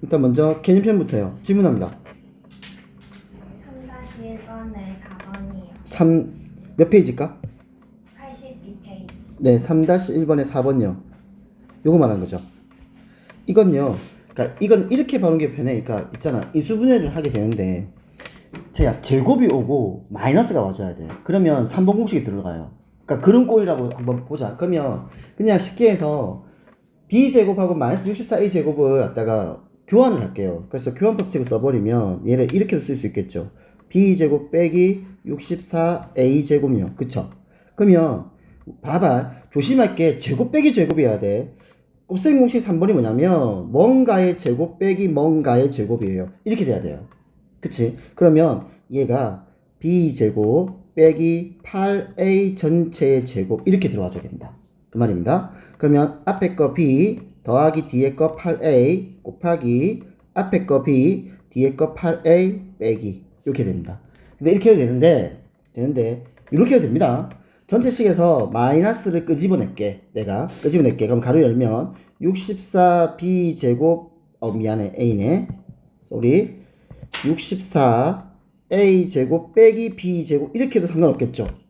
일단 먼저 개념편부터요. 질문합니다. 3-1번에 4번이요. 몇 페이지일까? 82페이지. 네, 3-1번에 4번요. 요거 말하는 거죠. 이건요. 그러니까 이건 이렇게 보는 게 편해. 그러니까 있잖아. 인수분해를 하게 되는데 제가 제곱이 오고 마이너스가 와줘야 돼. 그러면 3번 공식이 들어가요. 그러니까 그런 꼴이라고 한번 보자. 그러면 그냥 쉽게 해서 b제곱하고 마이너스 64a제곱을 갖다가 교환을 할게요. 그래서 교환 법칙을 써버리면 얘를 이렇게도 쓸 수 있겠죠. b제곱 빼기 64a제곱이요. 그쵸? 그러면 봐봐. 조심할 게 제곱 빼기 제곱이어야 돼. 곱셈 공식 3번이 뭐냐면 뭔가의 제곱 빼기 뭔가의 제곱이에요. 이렇게 돼야 돼요. 그치? 그러면 얘가 b제곱 빼기 8a 전체의 제곱 이렇게 들어와줘야 됩니다. 그 말입니다. 그러면 앞에 거 b 더하기 뒤에 거 8a 곱하기 앞에 거 b 뒤에 거 8a 빼기 이렇게 됩니다. 근데 이렇게 해도 되는데 이렇게 해도 됩니다. 전체식에서 마이너스를 끄집어낼게. 내가 끄집어낼게. 그럼 가로 열면 64b 제곱 미안해 a네. 쏘리 64a 제곱 빼기 b 제곱 이렇게 해도 상관없겠죠.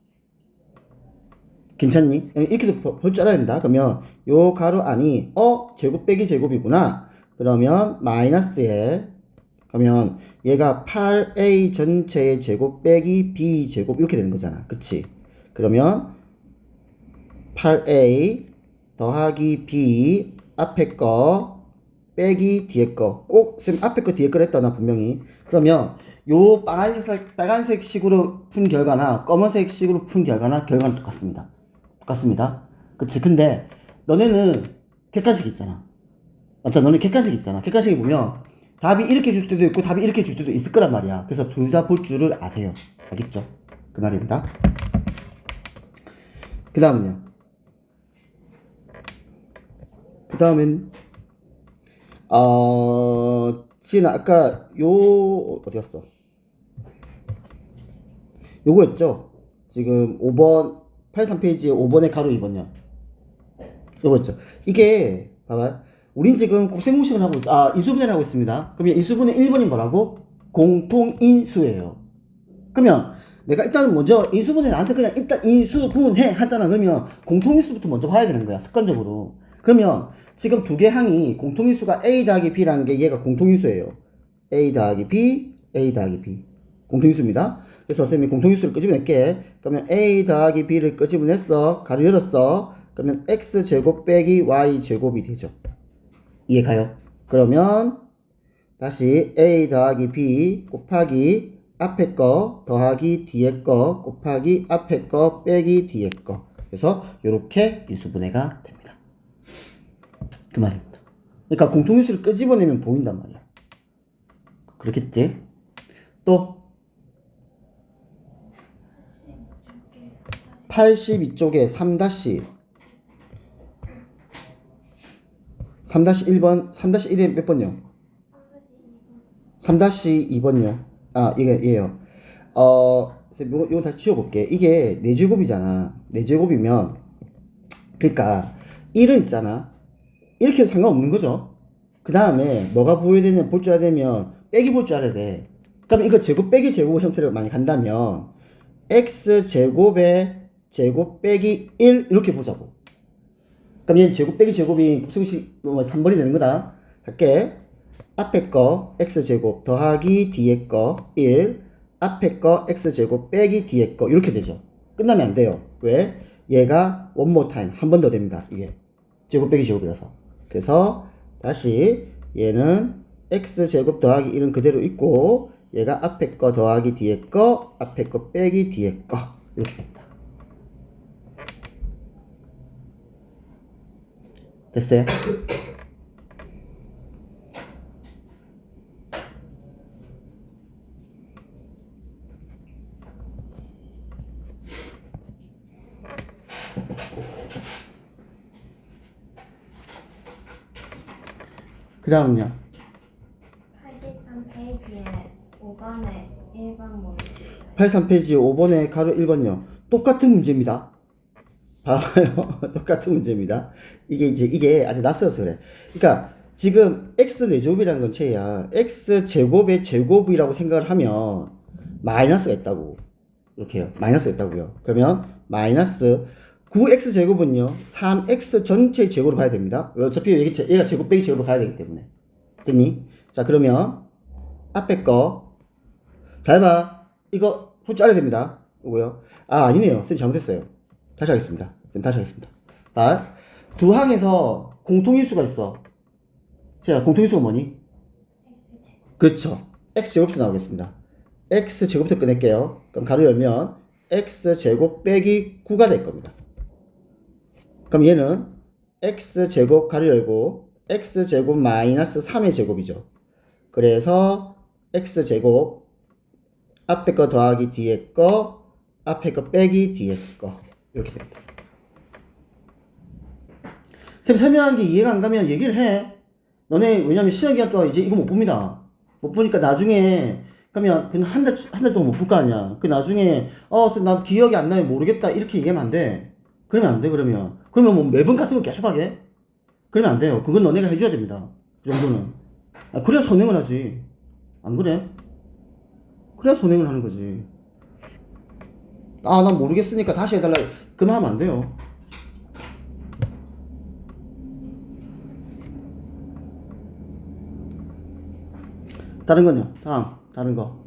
괜찮니? 이렇게도 볼 줄 알아야 된다. 그러면 요 가로 안이 제곱 빼기 제곱이구나. 그러면 마이너스에 그러면 얘가 8a 전체의 제곱 빼기 b 제곱 이렇게 되는 거잖아. 그치? 그러면 8a 더하기 b 앞에 거 빼기 뒤에 거 꼭 쌤 앞에 거 뒤에 거 했다 나 분명히. 그러면 요 빨간색 식으로 푼 결과나 검은색 식으로 푼 결과는 똑같습니다. 그치? 근데 너네는 객관식이 있잖아. 맞죠? 너네 객관식이 있잖아. 객관식이 보면 답이 이렇게 줄 때도 있고 답이 이렇게 줄 때도 있을 거란 말이야. 그래서 둘 다 볼 줄을 아세요. 알겠죠? 그 말입니다. 그 다음엔 지은 아까 어디 갔어? 요거였죠? 지금 5번 83페이지에 5번의 가로 2번요. 요거였죠? 이게 봐봐. 우린 지금 곱셈공식을 하고 있어. 인수분해를 하고 있습니다. 그러면 인수분해 1번이 뭐라고? 공통인수예요. 그러면 내가 일단은 먼저 인수분해 나한테 그냥 일단 인수분해 하잖아. 그러면 공통인수부터 먼저 봐야 되는 거야. 습관적으로. 그러면 지금 두 개 항이 공통인수가 a 더하기 b라는 게 얘가 공통인수예요. a 더하기 b, a 더하기 b. 공통인수입니다. 그래서 선생님이 공통인수를 끄집어낼게. 그러면 a 더하기 b를 끄집어냈어. 가로 열었어. 그러면 x제곱 빼기 y제곱이 되죠. 이해 가요? 그러면 다시 a 더하기 b 곱하기 앞에 거 더하기 뒤에 거 곱하기 앞에 거 빼기 뒤에 거. 그래서 이렇게 인수분해가 됩니다. 그 말입니다. 그러니까 공통인수를 끄집어내면 보인단 말이야. 그렇겠지? 또 82쪽에 3-1번 3-1에 몇 번요? 3-2번요. 이게 얘예요. 요거 다시 지워볼게. 이게 4제곱이잖아. 4제곱이면 그러니까 1은 있잖아. 이렇게 해도 상관없는 거죠. 그 다음에 뭐가 보여야 되냐 볼 줄 알아야 되면 빼기 볼 줄 알아야 돼. 그럼 이거 제곱 빼기 제곱 형태를 많이 간다면 x제곱에 제곱 빼기 1 이렇게 보자고. 그럼 얘는 제곱 빼기 제곱이 곱셈식 3번이 되는 거다. 할게. 앞에 거 x제곱 더하기 뒤에 거 1 앞에 거 x제곱 빼기 뒤에 거 이렇게 되죠. 끝나면 안 돼요. 왜? 얘가 one more time 한 번 더 됩니다. 이게 제곱 빼기 제곱이라서. 그래서 다시 얘는 x제곱 더하기 1은 그대로 있고 얘가 앞에 거 더하기 뒤에 거 앞에 거 빼기 뒤에 거 이렇게 됩니다. 됐어요? 그 다음은요? 83페이지에 5번에 1번 문제. 83페이지 5번에 가로 1번요. 똑같은 문제입니다. 봐봐요. 똑같은 문제입니다. 이게 아주 낯설어서 그래. 그러니까 지금 x 4제곱이라는 건 채야 x 제곱의 제곱이라고 생각을 하면 마이너스가 있다고 이렇게 해요. 마이너스가 있다고요. 그러면 마이너스 9x 제곱은요 3x 전체의 제곱으로 봐야 됩니다. 어차피 얘가 제곱 빼기 제곱으로 가야 되기 때문에. 됐니? 자 그러면 앞에 거 잘 봐. 이거 손 잘라야 됩니다. 이거요. 아 아니네요. 쌤 잘못했어요. 다시 하겠습니다. 쌤 다시 하겠습니다. 봐. 두 항에서 공통인수가 있어. 자 공통인수가 뭐니? 그렇죠. x제곱부터 나오겠습니다. x제곱부터 꺼낼게요. 그럼 가로 열면 x제곱 빼기 9가 될 겁니다. 그럼 얘는 x제곱 가로 열고 x제곱 마이너스 3의 제곱이죠. 그래서 x제곱 앞에 거 더하기 뒤에 거 앞에 거 빼기 뒤에 거 이렇게 됩니다. 쌤 설명한 게 이해가 안 가면 얘기를 해. 너네 왜냐면 시험 기간 동안 이제 이거 못 봅니다. 못 보니까 나중에 그러면 그냥 한 달 동안 못 볼 거 아니야. 그 나중에 쌤 나 기억이 안 나요 모르겠다 이렇게 얘기하면 안 돼. 그러면 안 돼. 그러면 뭐 매번 같은 거 계속하게? 그러면 안 돼요. 그건 너네가 해줘야 됩니다. 그 정도는. 그래야 선행을 하지. 안 그래? 그래야 선행을 하는 거지. 난 모르겠으니까 다시 해달라. 그만 하면 안 돼요. 다른 건요. 다른 거.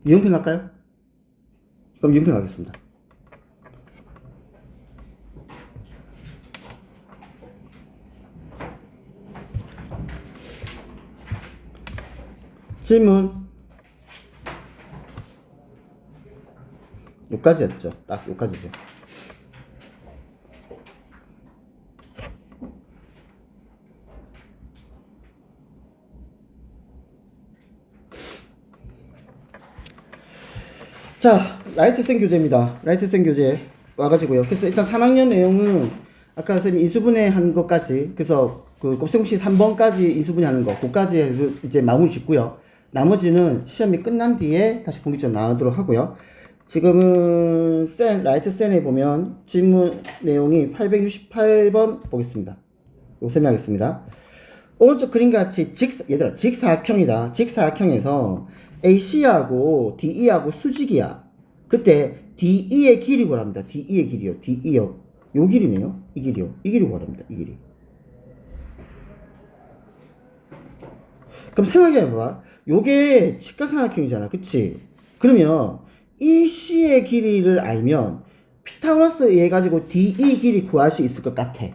이용평 할까요? 그럼 이용평 하겠습니다. 질문. 여기까지였죠. 딱 여기까지죠. 자, 라이트생 교재입니다. 라이트생 교재 와가지고요. 그래서 일단 3학년 내용은 아까 선생님이 인수분해 한 것까지, 그래서 그 곱셈공식 3번까지 인수분해 하는 거, 그까지 해서 이제 마무리 짓고요. 나머지는 시험이 끝난 뒤에 다시 본격적으로 나오도록 하고요. 지금은 라이트 센에 보면 질문 내용이 868번 보겠습니다. 이거 설명하겠습니다. 오른쪽 그림과 같이 얘들아 직사각형이다. 직사각형에서 AC하고 DE하고 수직이야. 그때 DE의 길이 구합니다. DE의 길이요. DE요. 요 길이네요. 이 길이요. 이 길이 구합니다. 이 길이. 그럼 생각해봐. 요게 직각삼각형이잖아. 그치? 그러면 이 C의 길이를 알면 피타고라스 의해 가지고 DE 길이 구할 수 있을 것 같아.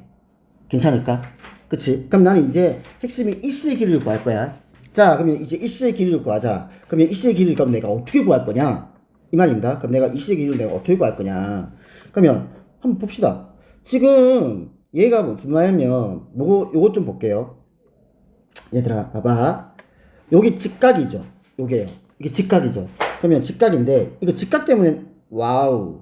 괜찮을까? 그치? 그럼 나는 이제 핵심이 이 C의 길이를 구할 거야. 자, 그러면 이제 이 C의 길이를 구하자. 그러면 이 C의 길이를 그럼 내가 어떻게 구할 거냐? 이 말입니다. 그럼 내가 이 C의 길이를 내가 어떻게 구할 거냐? 그러면 한번 봅시다. 지금 얘가 무슨 말이냐면 요것 좀 볼게요. 얘들아, 봐봐. 여기 직각이죠. 요게요. 이게 직각이죠. 그러면 직각인데 이거 직각 때문에 와우.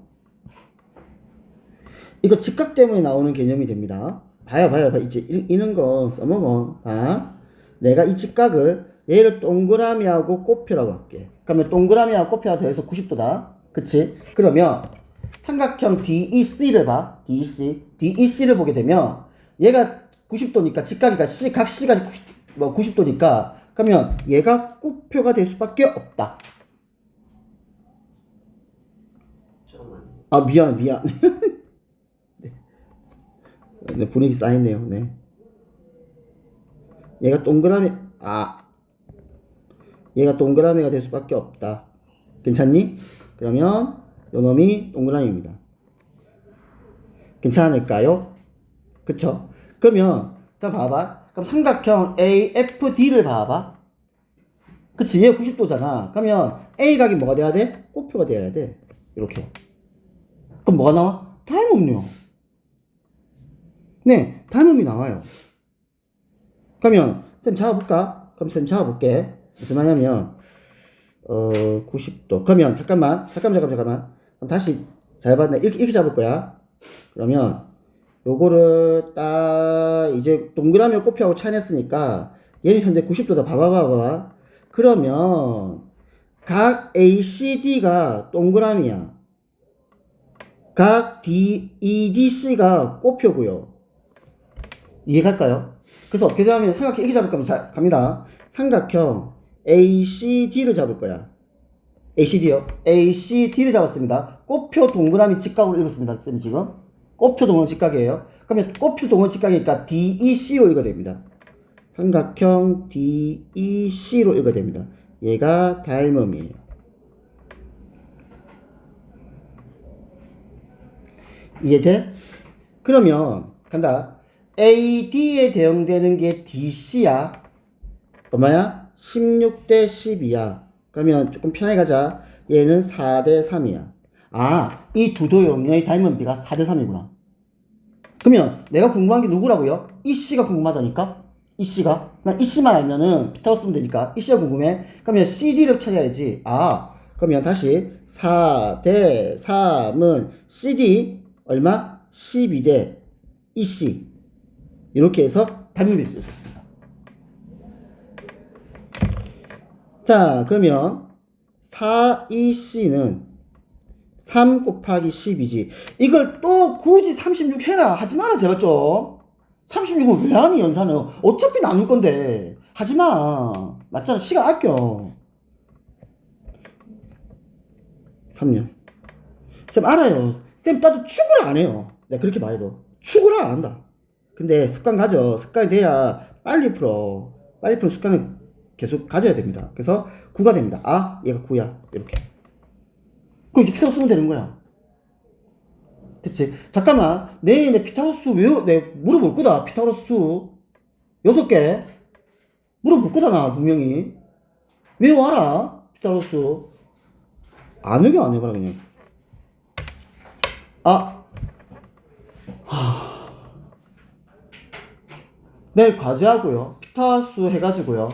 이거 직각 때문에 나오는 개념이 됩니다. 봐요. 이제 이런 거 써먹어. 봐. 내가 이 직각을 얘를 동그라미하고 꽃표라고 할게. 그러면 동그라미하고 꽃표가 더해서 90도다. 그치? 그러면 삼각형 DEC를 봐. DEC를 보게 되면 얘가 90도니까 직각이니까 각 C가 90도니까 그러면 얘가 꽃표가 될 수밖에 없다. 아 미안. 네, 분위기 쌓이네요. 네. 얘가 동그라미가 될 수밖에 없다. 괜찮니? 그러면 요 놈이 동그라미입니다. 괜찮을까요? 그쵸? 그러면 자 봐봐. 그럼 삼각형 AFD를 봐봐. 그치? 얘 90도잖아. 그러면 A각이 뭐가 돼야 돼? 꽃표가 돼야 돼. 이렇게. 그럼 뭐가 나와? 닮음요. 네, 닮음이 나와요. 그러면 쌤 잡아볼까? 그럼 쌤 잡아볼게. 무슨 말이냐면 90도. 그러면 잠깐만. 그럼 다시 잘 봤네. 이렇게 잡을 거야. 그러면 요거를 딱 이제 동그라미 꽃표하고 차이냈으니까 얘는 현재 90도다. 봐봐. 그러면 각 ACD가 동그라미야. 각 EDC가 꽃표고요. 이해갈까요? 그래서 어떻게 잡으면 삼각형 이렇게 잡을 거면 자, 갑니다. 삼각형 ACD를 잡을 거야. ACD요. ACD를 잡았습니다. 꽃표 동그라미 직각으로 읽었습니다. 쌤 지금. 꽃표 동그라미 직각이에요. 그러면 꽃표 동그라미 직각이니까 DEC로 읽어야 됩니다. 삼각형 DEC로 읽어야 됩니다. 얘가 닮음이에요. 이해돼? 그러면 간다. AD에 대응되는 게 DC야. 얼마야? 16대 12야. 그러면 조금 편하게 가자. 얘는 4대 3이야. 아, 이 두 도형의 닮음비가 4대 3이구나. 그러면 내가 궁금한 게 누구라고요? 이 C가 궁금하다니까? 이 C가? 난 이 C만 알면은 피타고라스 쓰면 되니까 이 C가 궁금해. 그러면 CD를 찾아야지. 아, 그러면 다시 4대 3은 CD 얼마? 12대 EC. 이렇게 해서 닮음비를 쓸 수 있습니다. 자, 그러면 4EC는 3 곱하기 10이지. 이걸 또 굳이 36 해라. 하지 마라, 제발 좀. 36은 왜 하니, 연산은? 어차피 나눌 건데. 하지 마. 맞잖아. 시간 아껴. 3년. 쌤, 알아요. 쌤, 나도 축구를 안 해요. 내가 그렇게 말해도. 축구를 안 한다. 근데 습관 가져. 습관이 돼야 빨리 풀어. 빨리 풀어 습관을 계속 가져야 됩니다. 그래서 9가 됩니다. 아, 얘가 9야. 이렇게. 그럼 이제 피타고라스 쓰면 되는 거야. 됐지? 잠깐만. 내일 피타고라스 내 물어볼 거다. 피타고라스 수 6개. 물어볼 거잖아, 분명히. 외워와라. 피타고라스. 안 외워, 안 해봐라, 그냥. 아. 내일 과제하고요. 피타고라스 해가지고요.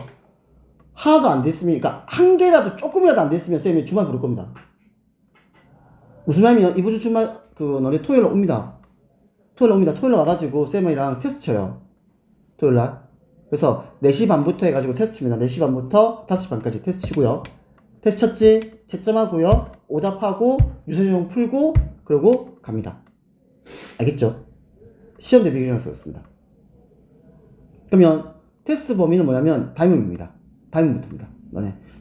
하나도 안 됐으면, 그러니까 한 개라도 조금이라도 안 됐으면 쌤이 주말 부를 겁니다. 무슨 말이면 이번 주 주말 너네 토요일 옵니다. 토요일 와가지고 쌤이랑 테스트 쳐요. 토요일 날. 그래서 4시 반부터 해가지고 테스트 칩니다. 4시 반부터 5시 반까지 테스트 치고요. 테스트 쳤지? 채점하고요. 오답하고 유선용 풀고 그러고 갑니다. 알겠죠? 시험 대비 기준을 썼습니다. 그러면 테스트 범위는 뭐냐면 닮음입니다. 닮음부터입니다.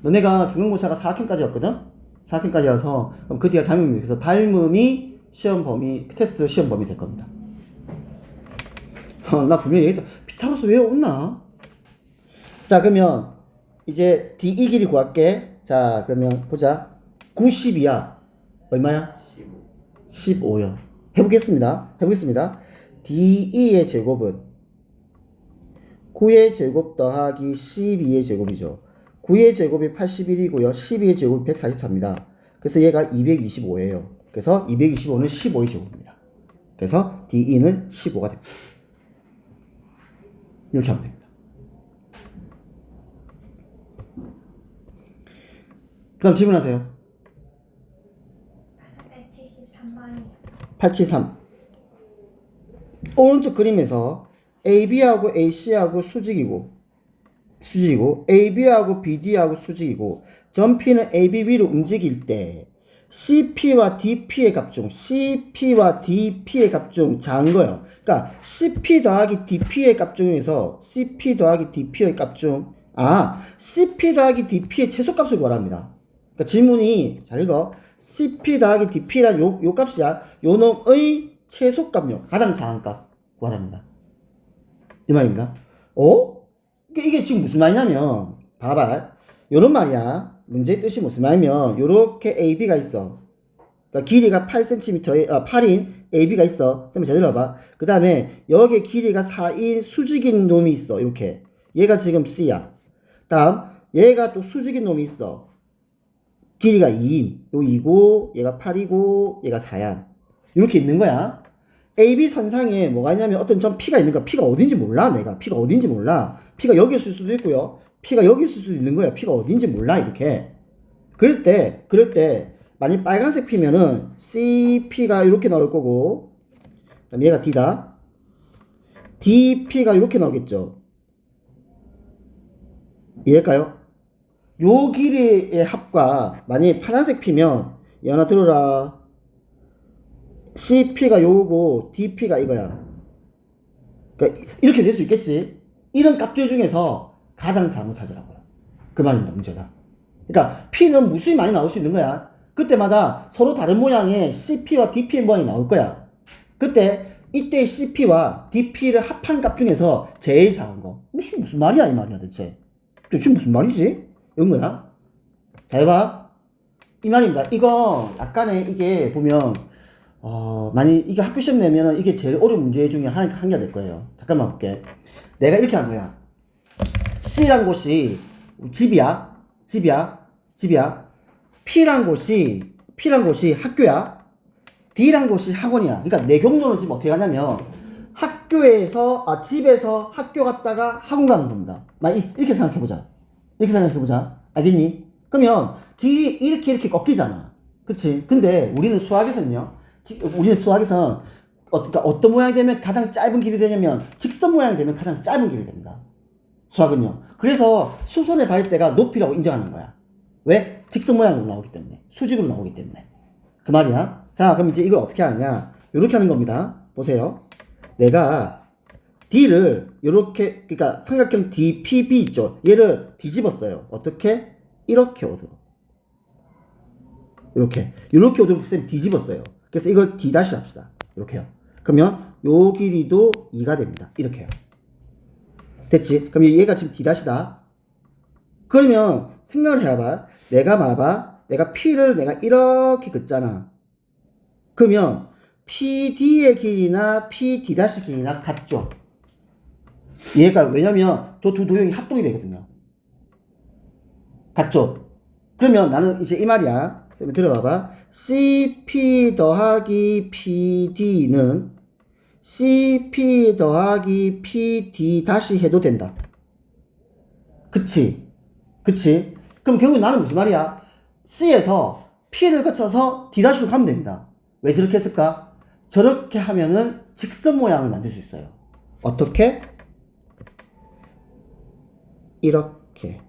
너네가 중간고사가 4학년까지였거든? 4학년까지라서 그럼 그 뒤가 닮음입니다. 그래서 닮음이 시험 범위, 테스트 시험 범위 될 겁니다. 나 분명히 얘기했다. 피타고라스 왜 없나? 자, 그러면 이제 DE 길이 구할게. 자, 그러면 보자. 90이야. 얼마야? 15요. 해보겠습니다. DE의 제곱은 9의 제곱 더하기 12의 제곱이죠. 9의 제곱이 81이고요. 12의 제곱이 144입니다. 그래서 얘가 225예요. 그래서 225는 15의 제곱입니다. 그래서 DE는 15가 됩니다. 이렇게 하면 됩니다. 그럼 질문하세요. 873번이요. 873. 오른쪽 그림에서 AB하고 AC하고 수직이고 AB하고 BD하고 수직이고 점 P는 AB 위로 움직일 때 CP와 DP의 값 중 작은 거예요. 그러니까 CP 더하기 DP의 값 중에서 CP 더하기 DP의 값 중 CP 더하기 DP의 최소값을 구하랍니다. 그러니까 질문이 잘 읽어. CP 더하기 DP란 요 값이야. 요 놈의 최소값요. 가장 작은 값 구하랍니다. 이 말입니다. 이게 지금 무슨 말이냐면 봐봐. 요런 말이야. 문제의 뜻이 무슨 말이면 요렇게 AB가 있어. 그러니까 길이가 8인 AB가 있어. 쌤 제대로 봐봐. 그 다음에 여기에 길이가 4인 수직인 놈이 있어. 이렇게. 얘가 지금 C야. 다음 얘가 또 수직인 놈이 있어. 길이가 2인. 요 2고 얘가 8이고 얘가 4야. 이렇게 있는 거야. AB 선상에 뭐가 있냐면 어떤 점 P가 있는 거야. P가 어딘지 몰라. 내가 P가 어딘지 몰라. P가 여기 있을 수도 있고요. P가 여기 있을 수도 있는 거야. P가 어딘지 몰라. 이렇게. 그럴 때 만약 빨간색 P면은 CP가 이렇게 나올 거고, 그다음 얘가 D다. DP가 이렇게 나오겠죠. 이해할까요? 요 길이의 합과 만약에 파란색 P면 연아 들어라. CP가 요거고 DP가 이거야. 그러니까 이렇게 될 수 있겠지. 이런 값들 중에서 가장 작은 거 찾으라고요. 그 말입니다. 문제가. 그러니까 P는 무수히 많이 나올 수 있는 거야. 그때마다 서로 다른 모양의 CP와 DP의 모양이 나올 거야. 그때 이때 CP와 DP를 합한 값 중에서 제일 작은 거. 무슨 말이야 이 말이야 대체. 대체 무슨 말이지? 이런 거야. 잘 봐. 이 말입니다. 이거 약간의 이게 보면 많이 이게 학교 시험 내면은 이게 제일 어려운 문제 중에 한 개가 될 거예요. 잠깐만 볼게. 내가 이렇게 한 거야. C란 곳이 집이야. P란 곳이 학교야. D란 곳이 학원이야. 그러니까 내 경로는 지금 어떻게 가냐면 집에서 학교 갔다가 학원 가는 겁니다. 이렇게 생각해보자. 알겠니? 그러면 길이 이렇게 꺾이잖아. 그치? 근데 우리는 수학에서는요. 그러니까 어떤 모양이 되면 가장 짧은 길이 되냐면 직선 모양이 되면 가장 짧은 길이 됩니다. 수학은요. 그래서 수선의 발대가 높이라고 인정하는 거야. 왜? 직선 모양으로 나오기 때문에. 수직으로 나오기 때문에. 그 말이야. 자, 그럼 이제 이걸 어떻게 하냐? 요렇게 하는 겁니다. 보세요. 내가 D를 요렇게, 그러니까 삼각형 DPB 있죠? 얘를 뒤집었어요. 어떻게? 이렇게 오도록. 요렇게 오도록 쌤 뒤집었어요. 그래서 이걸 D' 합시다. 이렇게요. 그러면 요 길이도 2가 됩니다. 이렇게요. 됐지? 그럼 얘가 지금 D'다. 그러면 생각을 해봐. 내가 P를 내가 이렇게 긋잖아. 그러면 PD의 길이나 PD' 길이나 같죠? 얘가 왜냐면 저 두 도형이 합동이 되거든요. 같죠? 그러면 나는 이제 이 말이야. 쌤 들어봐봐. CP 더하기 PD는 CP 더하기 PD 다시 해도 된다. 그치? 그럼 결국 나는 무슨 말이야? C에서 P를 거쳐서 D'로 가면 됩니다. 왜 저렇게 했을까? 저렇게 하면은 직선 모양을 만들 수 있어요. 어떻게? 이렇게.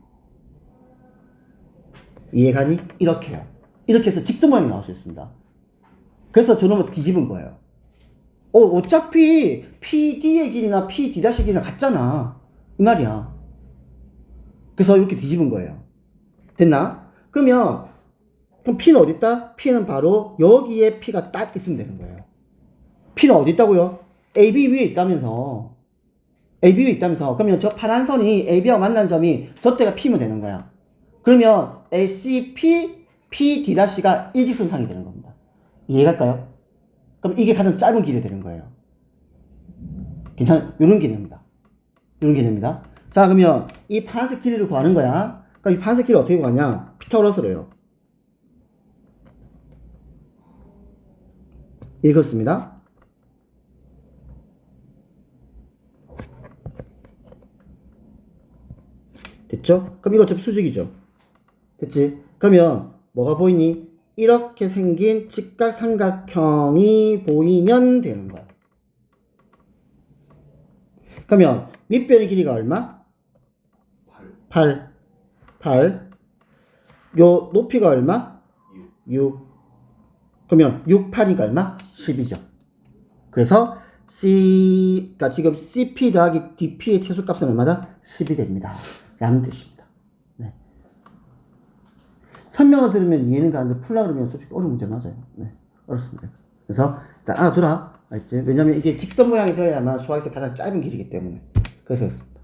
이해가니? 이렇게요. 이렇게 해서 직선 모양이 나올 수 있습니다. 그래서 저놈을 뒤집은 거예요. 어차피 PD의 길이나 PD' 길이랑 같잖아. 이 말이야. 그래서 이렇게 뒤집은 거예요. 됐나? 그럼 P는 어디 있다? P는 바로 여기에 P가 딱 있으면 되는 거예요. P는 어디 있다고요? AB 위에 있다면서. 그러면 저 파란 선이 AB하고 만난 점이 저때가 P면 되는 거야. 그러면 ACP, PD'가 일직선상이 되는 겁니다. 이해갈까요? 그럼 이게 가장 짧은 길이 되는 거예요. 요런 개념입니다. 자, 그러면 이 파란색 길이를 구하는 거야. 그럼 이 파란색 길이 어떻게 구하냐? 피타고라스로 해요. 읽었습니다. 됐죠? 그럼 이거 어차피 수직이죠. 됐지? 그러면 뭐가 보이니? 이렇게 생긴 직각삼각형이 보이면 되는 거야. 그러면 밑변의 길이가 얼마? 8. 요 높이가 얼마? 6. 그러면 6, 8이니까 얼마? 10이죠. 그래서 그러니까 지금 CP 더하기 DP의 최소값은 얼마다? 10이 됩니다. 라는 뜻입니다. 네. 설명을 들으면 이해는 가는데 풀려고 그러면 솔직히 어려운 문제 맞아요. 네. 어렵습니다. 그래서 일단 알아두라. 알지? 왜냐면 이게 직선 모양이 되어야만 수학에서 가장 짧은 길이기 때문에. 그래서 그렇습니다.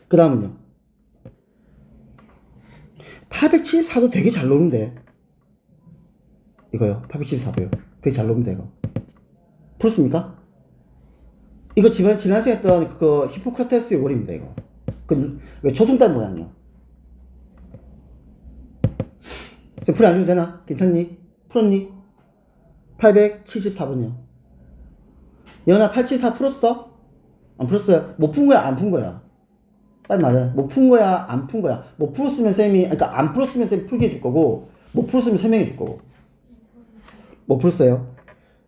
그 다음은요. 874도 되게 잘 노는데. 이거요. 874도요. 되게 잘 노는데, 이거. 풀었습니까? 이거 지난 시간에 했던 그 히포크라테스의 원리입니다, 이거. 왜 초승달 모양이요? 풀이 안 줘도 되나? 괜찮니? 풀었니? 874번이요. 연아 874 풀었어? 안 풀었어요? 못 푼 거야? 안 푼 거야? 빨리 말해. 못 푼 거야? 안 푼 거야? 못 풀었으면 그러니까 안 풀었으면 쌤이 풀게 해줄 거고, 못 풀었으면 설명해 줄 거고. 못 풀었어요.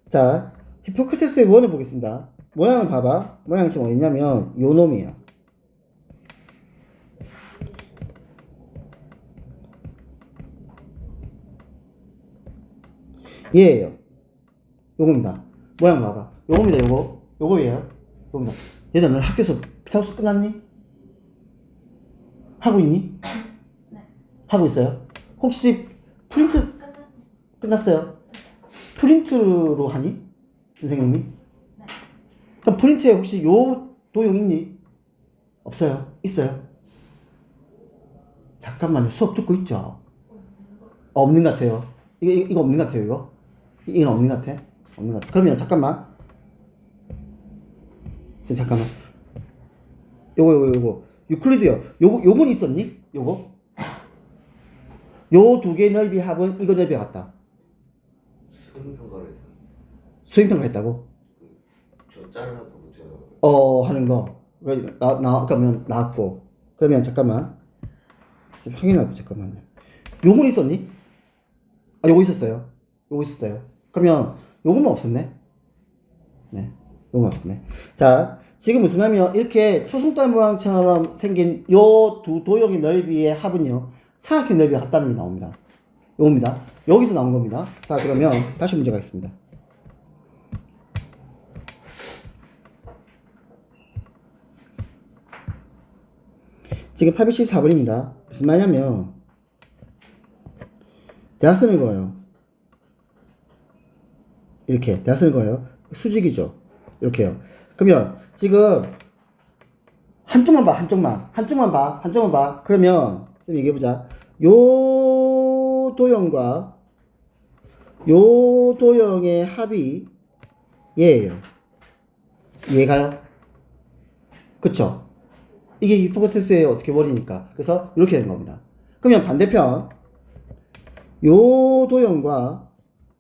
자, 히포크라테스의 원을 보겠습니다. 모양을 봐봐. 모양이 지금 어딨냐면 요 놈이야. 얘예요. 요겁니다. 모양 봐봐. 요겁니다. 요거예요. 요겁니다. 얘들아, 너 학교에서 피타고라스 끝났니? 하고 있니? 네. 하고 있어요? 혹시 프린트 끝났어요? 프린트로 하니? 선생님이? 네. 그럼 프린트에 혹시 요 도형 있니? 없어요? 있어요? 잠깐만요. 수업 듣고 있죠? 없는 것 같아요. 이거 없는 것 같아요, 이거? 이건 없는 것 같아? 없는 것 같아. 그러면 잠깐만. 잠깐만. 요거. 유클리드요. 요건 있었니? 요거? 요 두 개 넓이 합은 이거 넓이 같다. 수능평가를 했어. 수행평가 했다고? 저 잘라도 저 하는 거. 그러면 나왔고. 그러면 잠깐만. 확인할게, 잠깐만요. 요건 있었니? 요거 있었어요. 요거 있었어요. 그러면 요거만 없었네? 네. 요거만 없었네. 자, 지금 무슨 말이냐면 이렇게 초승달 모양처럼 생긴 요 두 도형의 넓이의 합은요. 삼각형 넓이가 같다는 게 나옵니다. 요겁니다. 여기서 나온 겁니다. 자, 그러면 다시 문제 가겠습니다. 지금 814번입니다. 무슨 말이냐면 대학생을 거예요. 이렇게 대학생을 거예요. 수직이죠. 이렇게요. 그러면 지금 한쪽만 봐. 한쪽만 봐. 그러면 쌤 얘기해보자. 요 도형과 요 도형의 합이 얘예요. 이해가요? 그쵸? 이게 히포테시스의 어떻게 버리니까. 그래서 이렇게 되는 겁니다. 그러면 반대편 요 도형과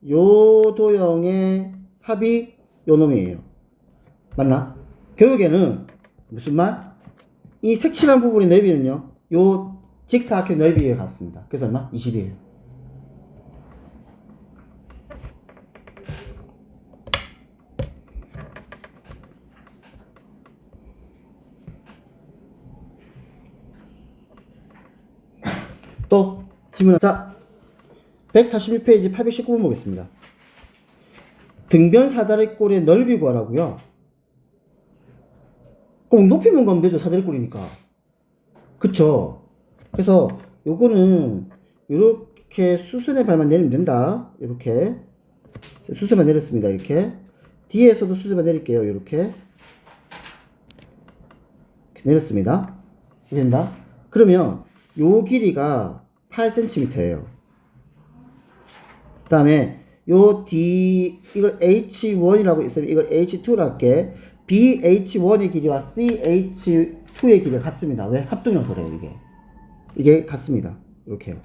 요 도형의 합이 요 놈이에요. 맞나? 교육에는 무슨 말? 이 색칠한 부분의 넓이는요. 요 직사각형 넓이에 같습니다. 그래서 얼마? 21. 또 질문. 자, 141페이지 819번 보겠습니다. 등변 사다리꼴의 넓이 구하라고요. 그럼 높이만 구하면 되죠. 사다리꼴이니까. 그쵸? 그래서 요거는 요렇게 수순의 발만 내리면 된다. 요렇게 수순만 내렸습니다. 이렇게 뒤에서도 수순만 내릴게요. 요렇게 내렸습니다. 이렇게 된다. 그러면 요 길이가 8cm예요. 그 다음에 요 D 이걸 H1이라고 있으면 이걸 H2로 할게. BH1의 길이와 CH2의 길이가 같습니다. 왜? 합동형서래요. 이게 같습니다. 이렇게요.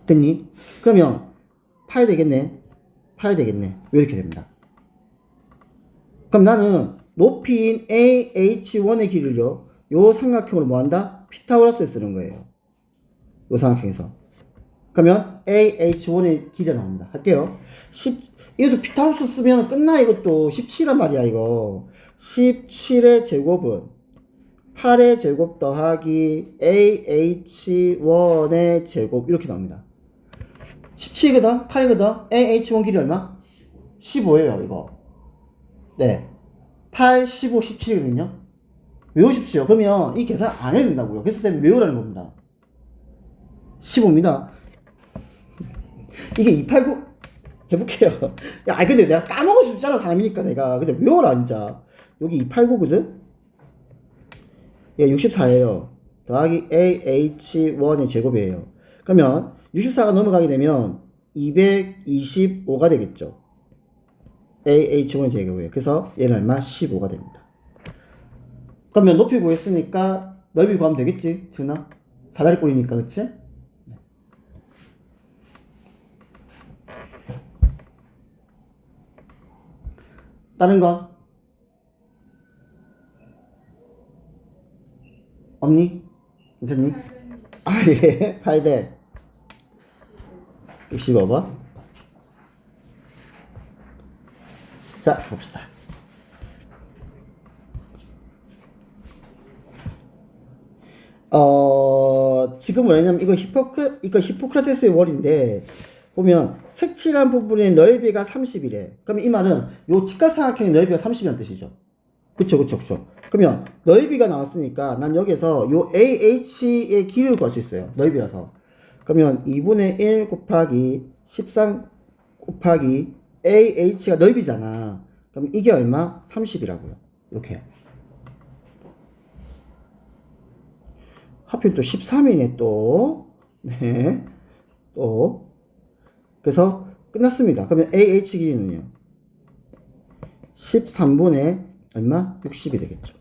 됐니? 그러면 파야 되겠네. 왜 이렇게 됩니다. 그럼 나는 높이인 AH1의 길이를요. 요 삼각형으로 뭐한다? 피타고라스에 쓰는 거예요. 요 삼각형에서. 그러면 AH1의 길이가 나옵니다. 할게요. 이것도 피타고라스 쓰면 끝나. 이것도 17란 말이야. 이거 17의 제곱은 8의 제곱 더하기 AH1의 제곱 이렇게 나옵니다. 17이거든? 8이거든? AH1 길이 얼마? 15예요. 이거. 네. 8, 15, 17이거든요. 외우십시오. 그러면 이 계산 안 해야 된다고요. 그래서 쌤이 외우라는 겁니다. 15입니다. 이게 289 해볼게요. 야, 근데 내가 까먹을 수 있잖아, 사람이니까 내가. 근데 외워라, 진짜. 여기 289거든? 얘 64예요. 더하기 AH1의 제곱이에요. 그러면 64가 넘어가게 되면 225가 되겠죠. AH1의 제곱이에요. 그래서 얘는 얼마? 15가 됩니다. 그러면 높이 구했으니까 넓이 구하면 되겠지? 지훈아? 사다리꼴이니까, 그치? 다른 거? 없니? 선생님? 예. 865번. 자, 봅시다. 지금 뭐냐면 이거 히포크라테스의 월인데 보면 색칠한 부분의 넓이가 30이래. 그러면 이 말은 요 직각삼각형의 넓이가 30이라는 뜻이죠. 그쵸. 그러면 넓이가 나왔으니까 난 여기서 요 AH의 길이를 구할 수 있어요. 넓이라서. 그러면 2분의 1 곱하기 13 곱하기 AH가 넓이잖아. 그럼 이게 얼마? 30이라고요. 이렇게. 하필 또 13이네 또. 네. 또. 그래서 끝났습니다. 그러면 AH 길이는요. 13분의 얼마? 60이 되겠죠.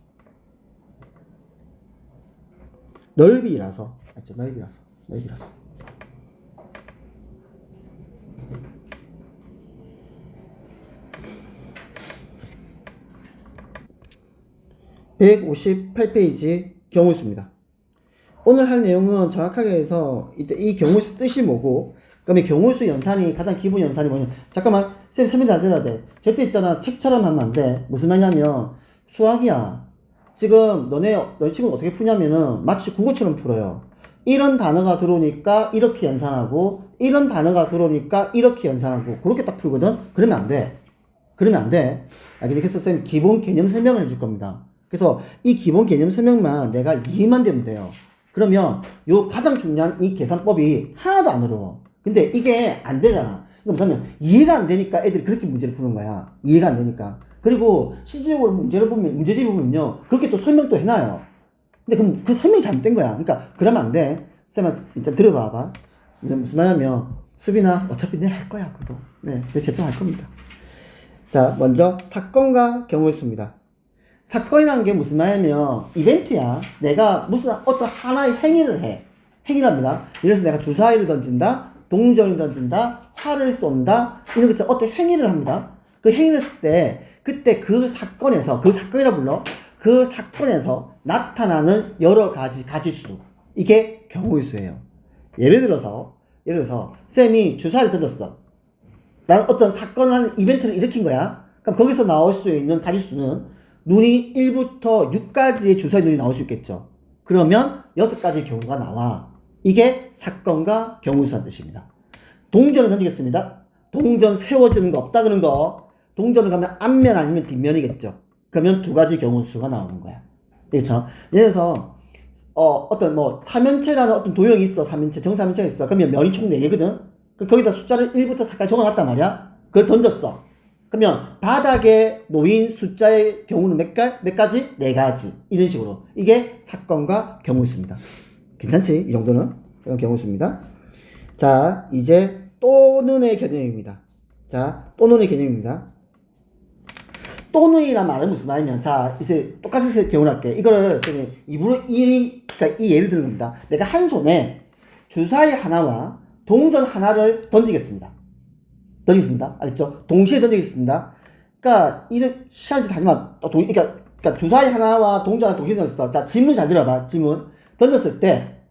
넓이라서. 맞죠? 넓이라서. (158페이지) 경우수입니다. 오늘 할 내용은 정확하게 해서 이때 이 경우수 뜻이 뭐고, 그다음에 경우수 연산이 가장 기본 연산이 뭐냐. 잠깐만, 쌤 설명 다 들어야 돼. 절대 있잖아, 책처럼 하면 안 돼. 무슨 말이냐면 수학이야. 지금 너네 친구는 어떻게 푸냐면은 마치 국어처럼 풀어요. 이런 단어가 들어오니까 이렇게 연산하고, 이런 단어가 들어오니까 이렇게 연산하고, 그렇게 딱 풀거든. 그러면 안 돼. 알겠어? 쌤 기본 개념 설명을 해줄 겁니다. 그래서 이 기본 개념 설명만 내가 이해만 되면 돼요. 그러면 요 가장 중요한 이 계산법이 하나도 안 어려워. 근데 이게 안 되잖아. 이거 뭐냐면 이해가 안 되니까 애들이 그렇게 문제를 푸는 거야. 이해가 안 되니까. 그리고 실질적으로 문제집을 보면요, 그렇게 또 설명도 해놔요. 근데 그럼 그 설명이 잘못된 거야. 그러니까 그러면 안 돼. 쌤아 일단 들어봐봐. 무슨 말이냐면 수빈아 어차피 내일 할 거야 그거. 네, 제청할 겁니다. 자, 먼저 사건과 경우의 수입니다. 사건이라는 게 무슨 말이냐면 이벤트야. 내가 무슨 어떤 하나의 행위를 해. 행위랍니다. 예를 들어서 내가 주사위를 던진다, 동전을 던진다, 활을 쏜다, 이런 것처럼 어떤 행위를 합니다. 그 행위를 했을 때 그때 그 사건에서, 그 사건이라 불러, 그 사건에서 나타나는 여러 가지 가지수, 이게 경우의 수예요. 예를 들어서 쌤이 주사위를 던졌어. 나는 어떤 사건을, 이벤트를 일으킨 거야. 그럼 거기서 나올 수 있는 가지수는 눈이 1부터 6까지의 주사위 눈이 나올 수 있겠죠. 그러면 6가지의 경우가 나와. 이게 사건과 경우수란 뜻입니다. 동전을 던지겠습니다. 동전 세워지는 거 없다 그런 거. 동전을 가면 앞면 아니면 뒷면이겠죠. 그러면 2가지 경우수가 나오는 거야. 그렇죠? 예를 들어서 어떤 뭐 삼면체라는 어떤 도형이 있어. 정사면체가 있어. 그러면 면이 총 4개거든. 거기다 숫자를 1부터 4까지 적어놨단 말이야. 그걸 던졌어. 그러면 바닥에 놓인 숫자의 경우는 몇 가지? 4가지. 이런 식으로. 이게 사건과 경우수입니다. 괜찮지? 이 정도는 경우수입니다. 자, 이제 또는의 개념입니다. 또는이란 말은 무슨 말이냐면, 자, 이제 똑같이 경우를 할게. 이거를 2분의 1, 그러니까 이 예를 드는 겁니다. 내가 한 손에 주사위 하나와 동전 하나를 던지겠습니다. 알겠죠? 동시에 던지겠습니다. 그러니까 이런 시간이 하지 마. 그러니까 주사위 하나와 동전 하나 동시에 던졌어. 자, 질문 잘 들어봐. 질문. 던졌을 때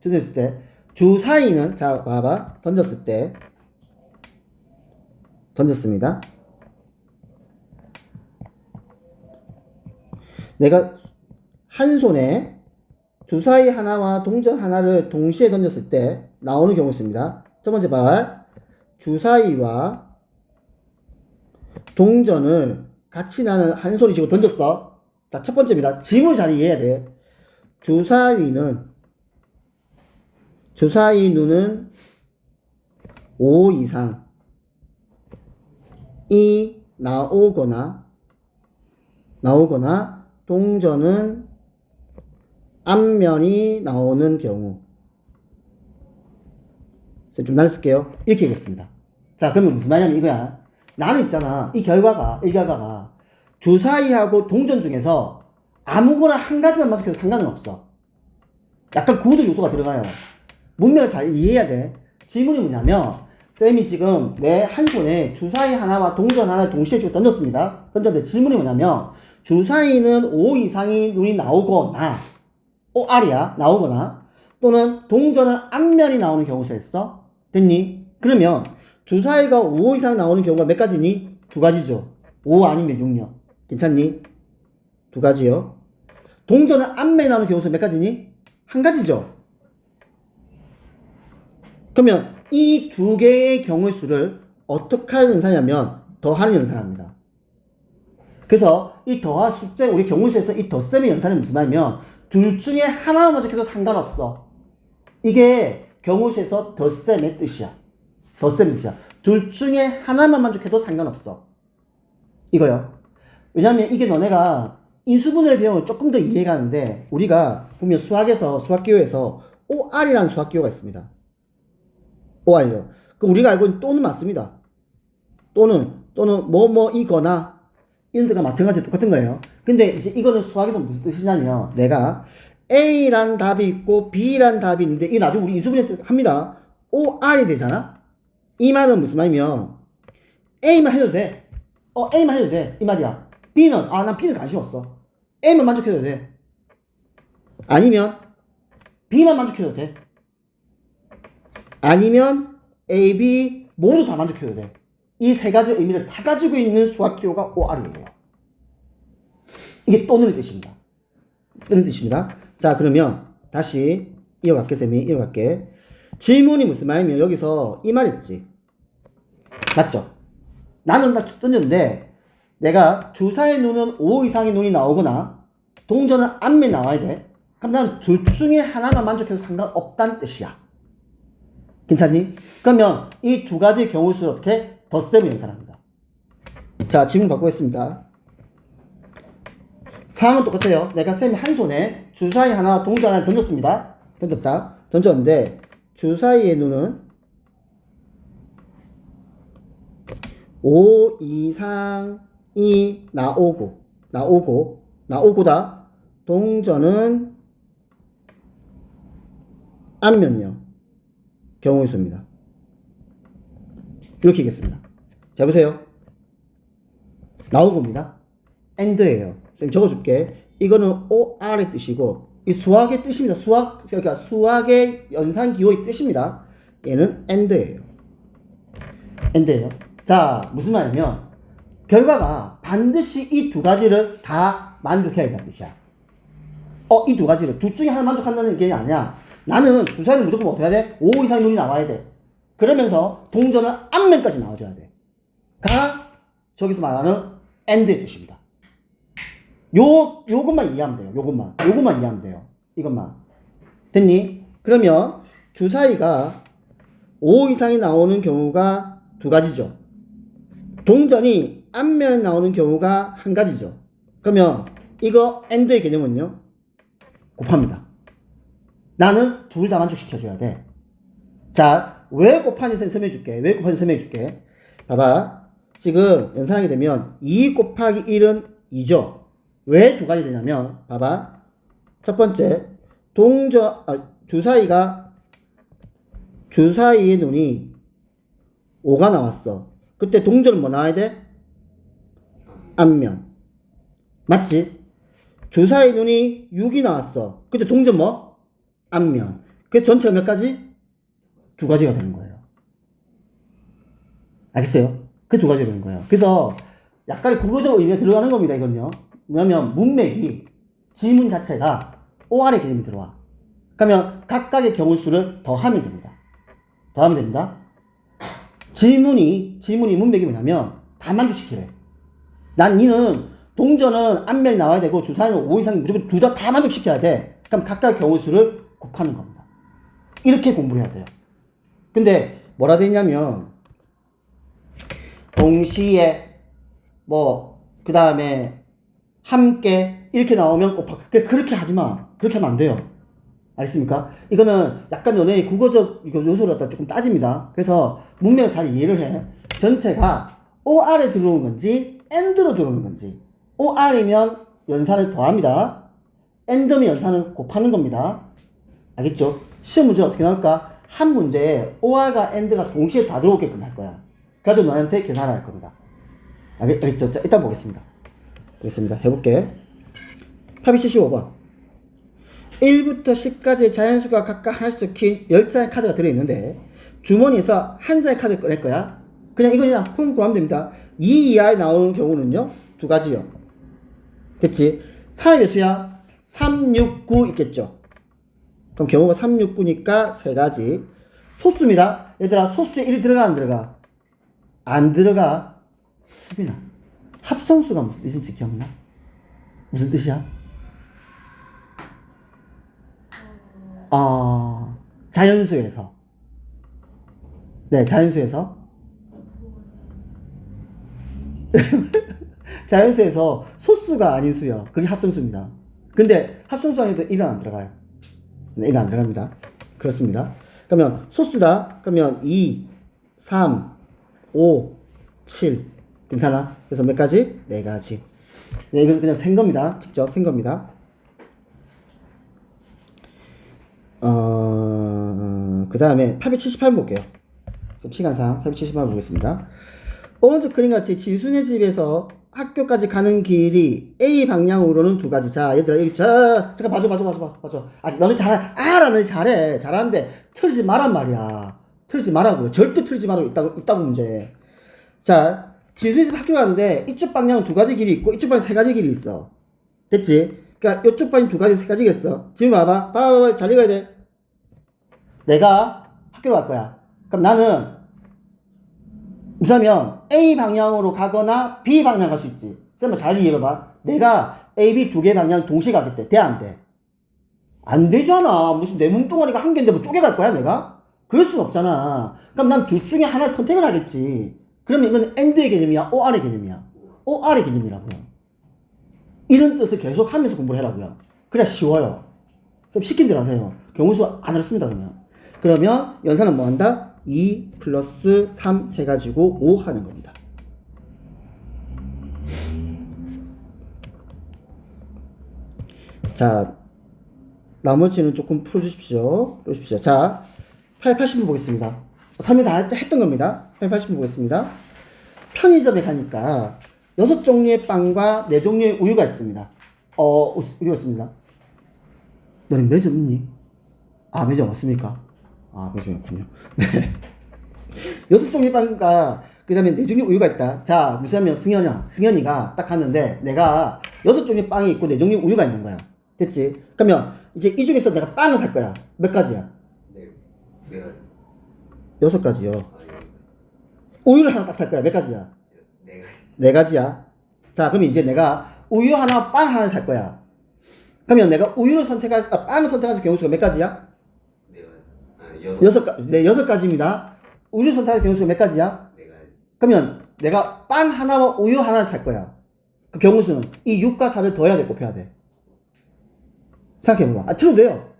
주사위는, 자, 봐봐. 던졌습니다. 내가 한 손에 주사위 하나와 동전 하나를 동시에 던졌을 때 나오는 경우입니다. 첫 번째 봐. 주사위와 동전을 같이 나는 한 손이 쥐고 던졌어. 자, 첫 번째입니다. 질문을 잘 이해해야 돼. 주사위 눈은 5 이상이 나오거나 동전은 앞면이 나오는 경우. 좀 날릴게요. 이렇게 하겠습니다. 자, 그러면 무슨 말이냐면 이거야. 나는 있잖아. 이 결과가 주사위하고 동전 중에서 아무거나 한 가지만 맞춰도 상관은 없어. 약간 구조적 요소가 들어가요. 문맥을 잘 이해해야 돼. 질문이 뭐냐면, 쌤이 지금 내 한 손에 주사위 하나와 동전 하나 동시에 쭉 던졌습니다. 던졌는데 질문이 뭐냐면, 주사위는 5 이상이 눈이 나오거나, R이야. 나오거나, 또는 동전은 앞면이 나오는 경우서 했어. 됐니? 그러면 주사위가 5 이상 나오는 경우가 몇 가지니? 2가지죠. 5 아니면 6요. 괜찮니? 2가지요. 동전은 앞면에 나오는 경우수 몇 가지니? 한 가지죠. 그러면 이 두 개의 경우의 수를 어떻게 하는 연산이냐면 더하는 연산합니다. 그래서 이 더하 숙제 우리 경우수에서 이 덧셈의 연산은 무슨 말이냐면 둘 중에 하나만 만족해도 상관없어. 이게 경우수에서 덧셈의 뜻이야. 덧셈의 뜻이야. 둘 중에 하나만 만족해도 상관없어. 이거요. 왜냐면 이게 너네가 인수분해를 배우면 조금 더 이해가 가는데 우리가 보면 수학에서 수학기호에서 OR이라는 수학기호가 있습니다. OR요. 그럼 우리가 알고 있는 또는 맞습니다. 또는 뭐뭐이거나 이런 데가 마찬가지로 똑같은 거예요. 근데 이제 이거는 수학에서 무슨 뜻이냐면 내가 A란 답이 있고 B란 답이 있는데 이 나중에 우리 인수분해 합니다. OR이 되잖아. 이 말은 무슨 말이면 A만 해도 돼. A만 해도 돼. 이 말이야. B는 난 B는 관심 없어. A만 만족해도 돼. 아니면 B만 만족해도 돼. 아니면 A, B 모두 다 만족해도 돼. 이 세 가지 의미를 다 가지고 있는 수학기호가 OR이에요. 이게 또는 뜻입니다. 또는 뜻입니다. 자, 그러면 다시 이어갈게, 쌤이. 이어갈게. 질문이 무슨 말이면 여기서 이 말 있지. 맞죠? 나는 다 던졌는데 내가 주사의 눈은 5 이상의 눈이 나오거나 동전은 앞면 나와야 돼. 그럼 난 둘 중에 하나만 만족해도 상관없다는 뜻이야. 괜찮니? 그러면 이 두 가지 경우 수를 어떻게 덧셈을 연산합니다. 자, 질문 바꾸겠습니다. 상황은 똑같아요. 내가 쌤이 한 손에 주사위 하나 동전 하나 던졌습니다. 던졌는데 주사위의 눈은 5 이상이 나오고다. 동전은 앞면요. 경우의 수입니다. 이렇게 읽겠습니다. 자, 보세요. 나오고입니다. and예요. 쌤 적어줄게. 이거는 OR의 뜻이고 이 수학의 뜻입니다. 그러니까 수학의 연산기호의 뜻입니다. 얘는 and예요. 자, 무슨 말이냐면 결과가 반드시 이 두 가지를 다 만족해야 된다는 뜻이야. 이 두 가지를 둘 중에 하나 만족한다는 게 아니야. 나는 주사위는 무조건 어떻게 해야 돼? 5 이상의 눈이 나와야 돼. 그러면서 동전은 앞면까지 나와줘야 돼. 가 저기서 말하는 and의 뜻입니다. 요것만 이해하면 돼요. 요것만 이해하면 돼요. 이것만. 됐니? 그러면 주사위가 5 이상이 나오는 경우가 두 가지죠. 동전이 앞면에 나오는 경우가 한 가지죠. 그러면 이거 and의 개념은요? 곱합니다. 나는 둘 다 만족시켜줘야 돼. 자, 왜 곱하는지 설명해 줄게. 봐봐. 지금 연산하게 되면 2 곱하기 1은 2죠. 왜 두 가지 되냐면 봐봐. 첫 번째, 주사위의 눈이 5가 나왔어. 그때 동전은 뭐 나와야 돼? 앞면. 맞지? 주사위 눈이 6이 나왔어. 그때 동전 뭐? 앞면. 그래서 전체가 몇 가지? 두 가지가 되는 거예요. 알겠어요? 그 두 가지가 되는 거예요. 그래서 약간의 국어적 의미가 들어가는 겁니다, 이건요. 왜냐면 문맥이 지문 자체가 OR의 개념이 들어와. 그러면 각각의 경우 수를 더하면 됩니다. 지문이 문맥이 뭐냐면 다 만족시키래. 니는 동전은 앞면이 나와야 되고 주사위는 5 이상이 무조건 둘 다 만족시켜야 돼. 그럼 각각 경우 수를 곱하는 겁니다. 이렇게 공부를 해야 돼요. 근데 뭐라 돼 있냐면 동시에 그 다음에 함께 이렇게 나오면 그렇게 하지 마. 그렇게 하면 안 돼요. 알겠습니까? 이거는 약간 너네 국어적 요소를 갖다 조금 따집니다. 그래서 문맥을 잘 이해를 해. 전체가 OR에 들어오는 건지 AND로 들어오는 건지. OR이면 연산을 더합니다. AND면 연산을 곱하는 겁니다. 알겠죠? 시험 문제는 어떻게 나올까? 한 문제에 OR과 AND가 동시에 다 들어오게끔 할 거야. 그래가지고 너한테 계산을 할 겁니다. 알겠죠? 자, 일단 보겠습니다. 해볼게. 팝이 75번. 1부터 10까지의 자연수가 각각 하나씩 적힌 10장의 카드가 들어있는데 주머니에서 한 장의 카드를 꺼낼 거야. 그냥 이거 그냥 폼 구하면 됩니다. 2 이하에 나오는 경우는요, 두 가지요. 됐지? 3의 몇 수야? 3, 6, 9 있겠죠? 그럼 경우가 3, 6, 9니까 세 가지. 소수입니다. 얘들아, 소수에 1이 들어가, 안 들어가? 안 들어가. 수빈아, 합성수가 무슨 뜻인지 기억나? 무슨 뜻이야? 자연수에서. 네, 자연수에서. 자연수에서 소수가 아닌 수요. 그게 합성수입니다. 근데 합성수 안에도 1은 안 들어가요. 네, 1은 안 들어갑니다. 그렇습니다. 그러면 소수다. 그러면 2, 3, 5, 7. 괜찮아? 그래서 몇 가지? 4가지. 네, 이건 그냥 센 겁니다. 직접 센 겁니다. 그 다음에 878번 볼게요. 좀 시간상 878번 보겠습니다. 오른쪽 그림같이 지순의 집에서 학교까지 가는 길이 A 방향으로는 2가지. 자, 얘들아, 여기, 잠깐 봐줘. 아, 너네 너네 잘하는데, 틀지 마란 말이야. 틀지 말라고요. 절대 틀지 말라고 있다고 문제. 자, 지순의 집 학교 가는데, 이쪽 방향은 2가지 길이 있고, 이쪽 방향 3가지 길이 있어. 됐지? 그니까, 이쪽 방향 2가지, 3가지겠어. 지금 봐봐. 잘 읽어야 돼. 내가 학교로 갈 거야. 그럼 나는, 그러면 A 방향으로 가거나 B 방향 갈 수 있지. 쌤아 잘 이해해봐. 내가 A, B 2개 방향 동시에 가겠대. 돼, 안 돼? 안 되잖아. 무슨 내 몸뚱아리가 한 개인데 뭐 쪼개갈 거야, 내가? 그럴 순 없잖아. 그럼 난 둘 중에 하나를 선택을 하겠지. 그러면 이건 AND의 개념이야? OR의 개념이야? OR의 개념이라고요. 이런 뜻을 계속 하면서 공부를 해라고요. 그래야 쉬워요. 쌤 시킨 대로 하세요. 경우수 안 어렵습니다, 그러면 연산은 뭐 한다? 2 플러스 3 해가지고 5 하는 겁니다. 자, 나머지는 조금 풀어주십시오. 자, 880분 보겠습니다. 3일 다 했던 겁니다. 880분 보겠습니다. 편의점에 가니까 6종류의 빵과 4종류의 우유가 있습니다. 우유가 있습니다. 너는 매점 있니? 아, 매점 없습니까? 아, 매점이었군요. 네. 6종류의 빵과 그 다음에 4종류의 우유가 있다. 자, 무슨 승현이가 딱 갔는데 내가 6종류의 빵이 있고 4종류의 우유가 있는 거야. 됐지? 그러면 이제 이 중에서 내가 빵을 살 거야. 몇 가지야? 네 가지. 6가지요. 우유를 하나 딱 살 거야. 몇 가지야? 4가지. 4가지야. 자, 그러면 이제 내가 우유 하나, 빵 하나 살 거야. 그러면 내가 우유를 빵을 선택할 경우수가 몇 가지야? 4가지. 6가지입니다. 우유 선택할 경우수가 몇 가지야? 4가지. 그러면 내가 빵 하나와 우유 하나를 살 거야. 그 경우수는 이 6과 4를 더해야 돼, 곱해야 돼. 생각해봐봐. 틀어도 돼요.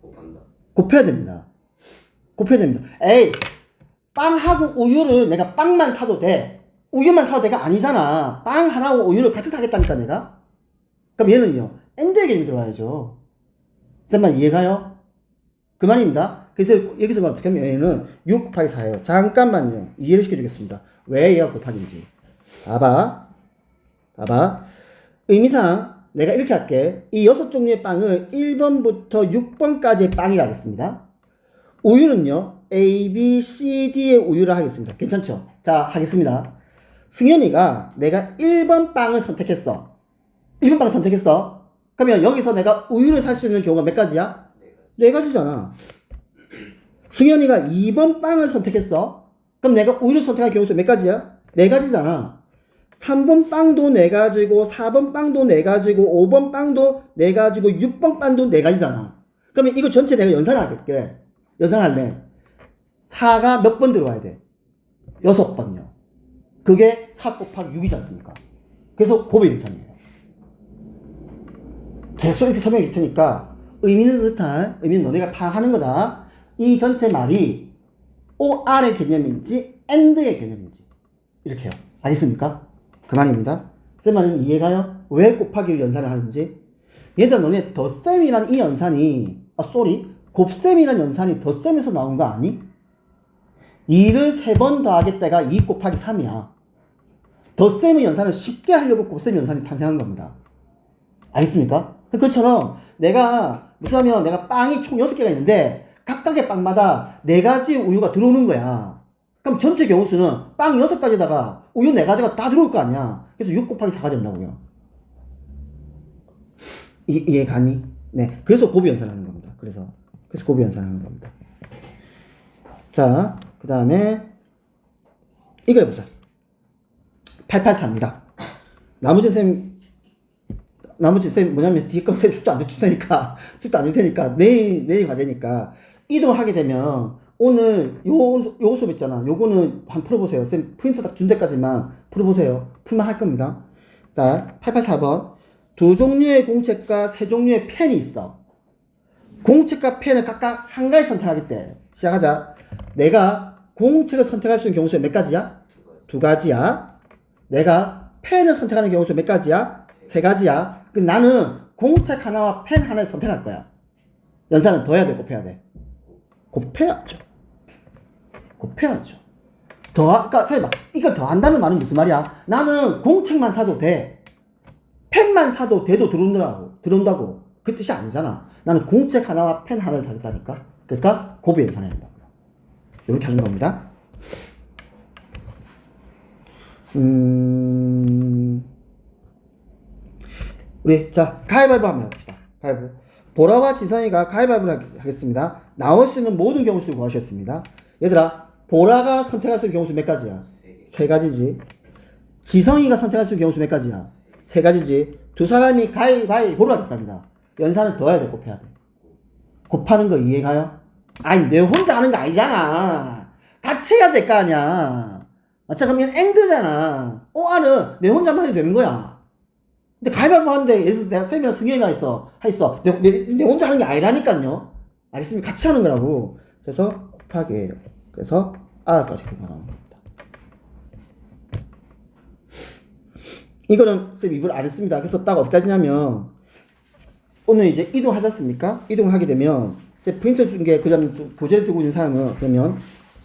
곱한다. 곱해야 됩니다. 에이, 빵하고 우유를 내가 빵만 사도 돼. 우유만 사도 돼가 아니잖아. 빵 하나하고 우유를 같이 사겠다니까, 내가. 그럼 얘는요, AND의 개념이 들어와야죠. 쌤만 이해가요? 그 말입니다. 그래서 여기서 어떻게 하면 얘는 6 곱하기 4예요. 잠깐만요. 이해를 시켜주겠습니다. 왜 얘가 곱하기인지. 봐봐. 의미상 내가 이렇게 할게. 이 6종류의 빵을 1번부터 6번까지의 빵이라 하겠습니다. 우유는요, A, B, C, D의 우유를 하겠습니다. 괜찮죠? 자, 하겠습니다. 승현이가 내가 1번 빵을 선택했어. 1번 빵을 선택했어. 그러면 여기서 내가 우유를 살 수 있는 경우가 몇 가지야? 4가지잖아. 승현이가 2번 빵을 선택했어. 그럼 내가 우유를 선택할 경우수 몇 가지야? 4가지잖아. 3번 빵도 4가지고 4번 빵도 4가지고 5번 빵도 4가지고 6번 빵도 4가지잖아. 그러면 이거 전체 내가 연산할게. 연산할래. 4가 몇 번 들어와야 돼? 6번요. 그게 4 곱하기 6이지 않습니까? 그래서 곱의 연산이에요. 계속 이렇게 설명해 줄 테니까 의미는 너네가 파악하는 거다. 이 전체 말이 OR의 개념인지 AND의 개념인지 이렇게 해요. 알겠습니까? 그 말입니다. 쌤 말은 이해가요? 왜 곱하기로 연산을 하는지. 얘들아, 너네 덧셈이란 이 연산이 곱셈이란 연산이 덧셈에서 나온 거 아니? 2를 3번 더하게 때가 2 곱하기 3이야. 덧셈의 연산을 쉽게 하려고 곱셈 연산이 탄생한 겁니다. 알겠습니까? 그것처럼 내가 빵이 총 6개가 있는데 각각의 빵마다 4가지 우유가 들어오는 거야. 그럼 전체 경우수는 빵 6가지에다가 우유 4가지가 다 들어올 거 아니야. 그래서 6 곱하기 4가 된다고요. 이해 가니? 네. 그래서 곱이 연산하는 겁니다. 그래서 곱이 연산하는 겁니다. 자, 그 다음에 이거 해보자. 884입니다. 나머지 쌤 뭐냐면 뒤에 거 쌤 숙제 안 줄 테니까 내일 과제니까 이동하게 되면 오늘 요 수업 있잖아. 요거는 한번 풀어보세요. 쌤 프린트 딱 준 데까지만 풀어보세요. 풀만 할 겁니다. 자, 884번. 두 종류의 공책과 세 종류의 펜이 있어. 공책과 펜을 각각 한 가지 선택하겠대. 시작하자. 내가 공책을 선택할 수 있는 경우 수가 몇 가지야? 두 가지야. 내가 펜을 선택하는 경우 수가 몇 가지야? 세 가지야. 그럼 나는 공책 하나와 펜 하나를 선택할 거야. 연산은 더해야 돼, 곱해야 돼? 곱해야죠. 그러니까 선생님, 이거 더한다는 말은 무슨 말이야? 나는 공책만 사도 돼. 펜만 사도 돼도 들어온다고. 그 뜻이 아니잖아. 나는 공책 하나와 펜 하나를 사겠다니까. 그러니까 곱이 연산해야 된다. 이렇게 하는 겁니다. 우리 자 가위바위보 한번 해봅시다. 가위바위보. 보라와 지성이가 가위바위보를 하겠습니다. 나올 수 있는 모든 경우 수를 구하셨습니다. 얘들아, 보라가 선택할 수 있는 경우 수 몇 가지야? 세 가지지. 지성이가 선택할 수 있는 경우 수 몇 가지야? 세 가지지. 두 사람이 가위바위보를 하겠답니다. 연산을 더해야 돼, 곱해야 돼? 곱하는 거 이해가요? 아니, 내 혼자 하는 거 아니잖아. 같이 해야 될 거 아니야. 자, 그러면 엔드잖아. OR은 내 혼자만 해도 되는 거야. 근데 가위바위보 하는데, 예를 들어서 내가 쌤이랑 승현이가 있어. 내 혼자 하는 게 아니라니까요. 알겠습니까? 같이 하는 거라고. 그래서 곱하기예요. 그래서 R까지 나오는 겁니다. 이거는 쌤 입을 안 했습니다. 그래서 딱 어디까지냐면, 오늘 이제 이동하지 않습니까? 이동을 하게 되면, 쌤 프린터 준 게, 그다음 교재를 들고 있는 사람은, 그러면,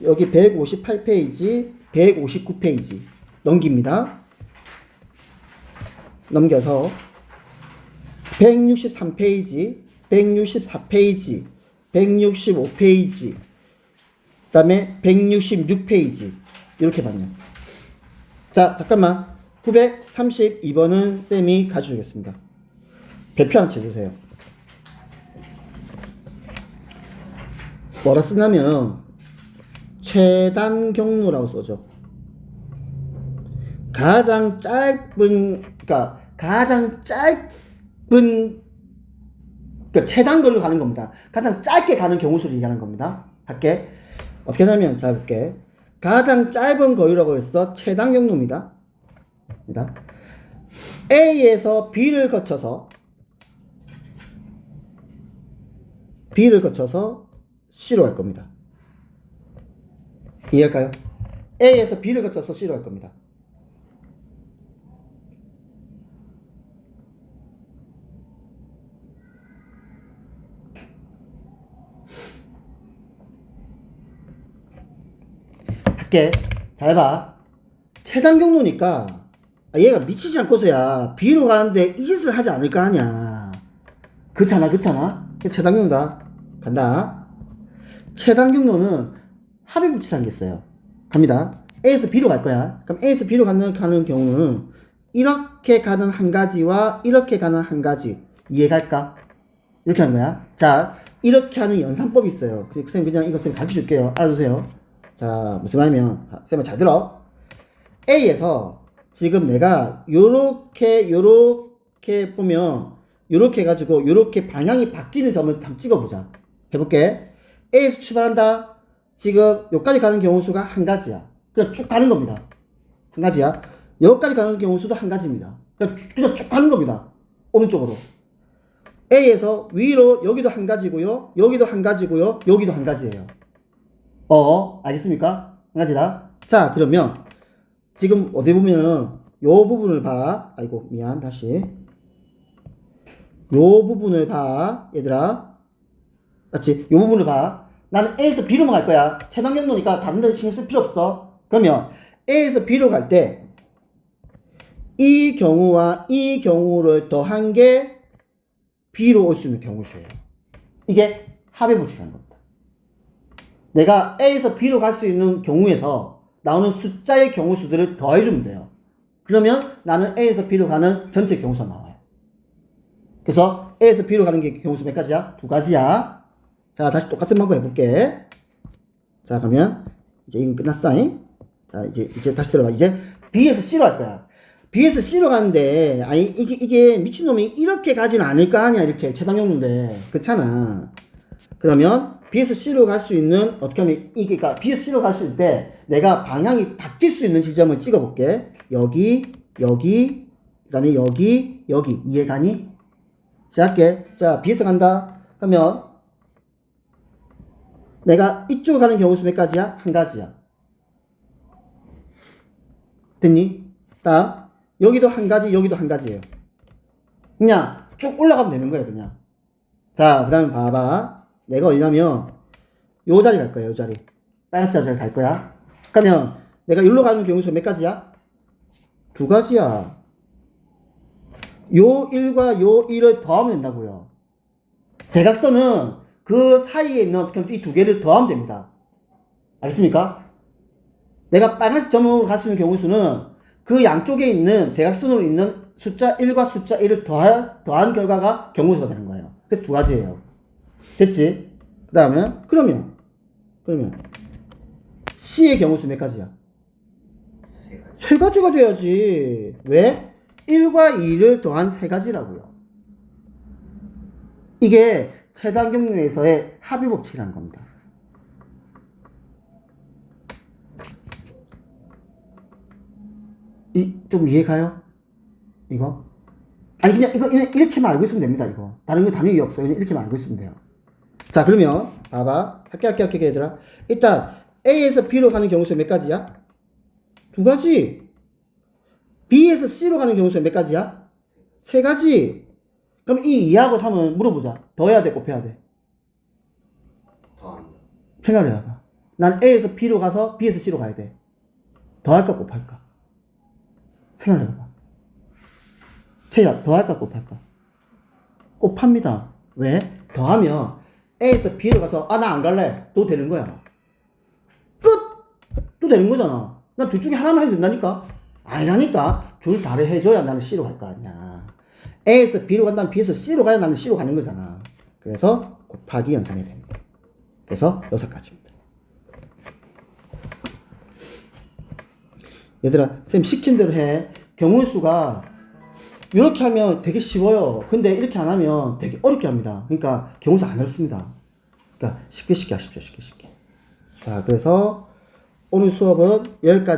여기 158페이지, 159페이지 넘깁니다. 넘겨서 163페이지, 164페이지, 165페이지, 그 다음에 166페이지 이렇게 봤네요. 자, 잠깐만. 932번은 쌤이 가져주겠습니다. 배표 하나 쳐주세요. 뭐라 쓰냐면 최단 경로라고 써죠. 가장 짧은 최단 거리로 가는 겁니다. 가장 짧게 가는 경우 수를 얘기하는 겁니다. 할게. 어떻게 하냐면 잘 볼게. 가장 짧은 거리라고 해서 최단 경로입니다. A에서 B를 거쳐서 C로 갈 겁니다. 이해할까요? A에서 B를 거쳐서 C로 갈 겁니다. 할게. 잘 봐. 최단 경로니까 얘가 미치지 않고서야 B로 가는데 이 짓을 하지 않을 거 아니야. 그렇잖아. 그래서 최단 경로다. 간다. 최단 경로는 합의 붙이라는 게 있어요. 갑니다. A에서 B로 갈 거야. 그럼 A에서 B로 가는 경우는 이렇게 가는 한 가지와 이렇게 가는 한 가지 이해갈까? 이렇게 하는 거야. 자, 이렇게 하는 연산법이 있어요. 선생님 그냥 이거 쌤 가르쳐 줄게요. 알아두세요. 자, 무슨 말이면 쌤은 잘 들어. A에서 지금 내가 요렇게 보면 요렇게 해가지고 요렇게 방향이 바뀌는 점을 한번 찍어보자. 해볼게. A에서 출발한다. 지금 여기까지 가는 경우 수가 한 가지야. 그냥 쭉 가는 겁니다. 한 가지야. 여기까지 가는 경우 수도 한 가지입니다. 그냥 쭉 가는 겁니다. 오른쪽으로. A에서 위로 여기도 한 가지고요. 여기도 한 가지고요. 여기도 한 가지예요. 알겠습니까? 한 가지다. 자, 그러면 지금 어디 보면은 요 부분을 봐. 아이고, 미안. 다시. 요 부분을 봐. 얘들아. 맞지? 요 부분을 봐. 나는 A에서 B로 갈 거야. 최단 경로니까 다른 데 신경 쓸 필요 없어. 그러면 A에서 B로 갈 때 이 경우와 이 경우를 더한 게 B로 올 수 있는 경우 수예요. 이게 합의 법칙이라는 겁니다. 내가 A에서 B로 갈 수 있는 경우에서 나오는 숫자의 경우 수들을 더해주면 돼요. 그러면 나는 A에서 B로 가는 전체 경우 수가 나와요. 그래서 A에서 B로 가는 게 경우 수 몇 가지야? 두 가지야. 자, 다시 똑같은 방법 해볼게. 자, 그러면 이제 이건 끝났어잉. 자, 이제 다시 들어가. 이제 B에서 C로 할 거야. B에서 C로 가는데, 아니, 이게 미친놈이 이렇게 가지는 않을 거 아니야, 이렇게. 최단경로인데. 그렇잖아. 그러면 B에서 C로 갈 수 있는, 어떻게 하면, 이게, 그러니까 B에서 C로 갈 수 있을 때, 내가 방향이 바뀔 수 있는 지점을 찍어볼게. 여기, 여기, 그 다음에 여기, 여기. 이해가니? 시작할게. 자, B에서 간다. 그러면, 내가 이쪽으로 가는 경우 수 몇 가지야? 한 가지야. 됐니? 다음. 여기도 한 가지, 여기도 한 가지예요. 그냥 쭉 올라가면 되는 거예요, 그냥. 자, 그 다음에 봐봐. 내가 어디냐면, 요 자리 갈 거야, 요 자리. 빨간색 자리 갈 거야. 그러면 내가 여기로 가는 경우 수 몇 가지야? 두 가지야. 요 1과 요 1을 더하면 된다고요. 대각선은 그 사이에 있는 이 두 개를 더하면 됩니다. 알겠습니까? 내가 빨간색 점으로 갈 수 있는 경우 수는 그 양쪽에 있는 대각선으로 있는 숫자 1과 숫자 1을 더한 결과가 경우수가 되는 거예요. 그래서 두 가지예요. 됐지? 그 다음에 그러면 C의 경우수 몇 가지야? 세 가지. 세 가지가 돼야지. 왜? 1과 2를 더한 세 가지라고요. 이게 최단 경로에서의 합의 법칙이라는 겁니다. 좀 이해가요? 이거? 아니, 그냥 이거 이렇게만 알고 있으면 됩니다, 이거. 다른 거 단위 없어요. 그냥 이렇게만 알고 있으면 돼요. 자, 그러면, 봐봐. 할게, 얘들아. 일단, A에서 B로 가는 경우 수 몇 가지야? 두 가지. B에서 C로 가는 경우 수 몇 가지야? 세 가지. 그럼 이 2하고 3은 물어보자. 더해야 돼, 곱해야 돼? 더한다. 생각을 해봐. 난 A에서 B로 가서 B에서 C로 가야 돼. 더할까, 곱할까? 생각을 해봐. 채야, 더할까, 곱할까? 곱합니다. 왜? 더하면 A에서 B로 가서, 아, 나 안 갈래. 또 되는 거야. 끝! 또 되는 거잖아. 난 둘 중에 하나만 해도 된다니까? 아니라니까. 둘 다를 해줘야 나는 C로 갈 거 아니야. A에서 B로 간다면 B에서 C로 가야 나는 C로 가는 거잖아. 그래서 곱하기 연산이 됩니다. 그래서 6가지입니다. 얘들아, 쌤 시킨 대로 해. 경우의 수가 이렇게 하면 되게 쉬워요. 근데 이렇게 안 하면 되게 어렵게 합니다. 그러니까 경우의 수 안 어렵습니다. 그러니까 쉽게 하십시오. 쉽게. 자, 그래서 오늘 수업은 여기까지.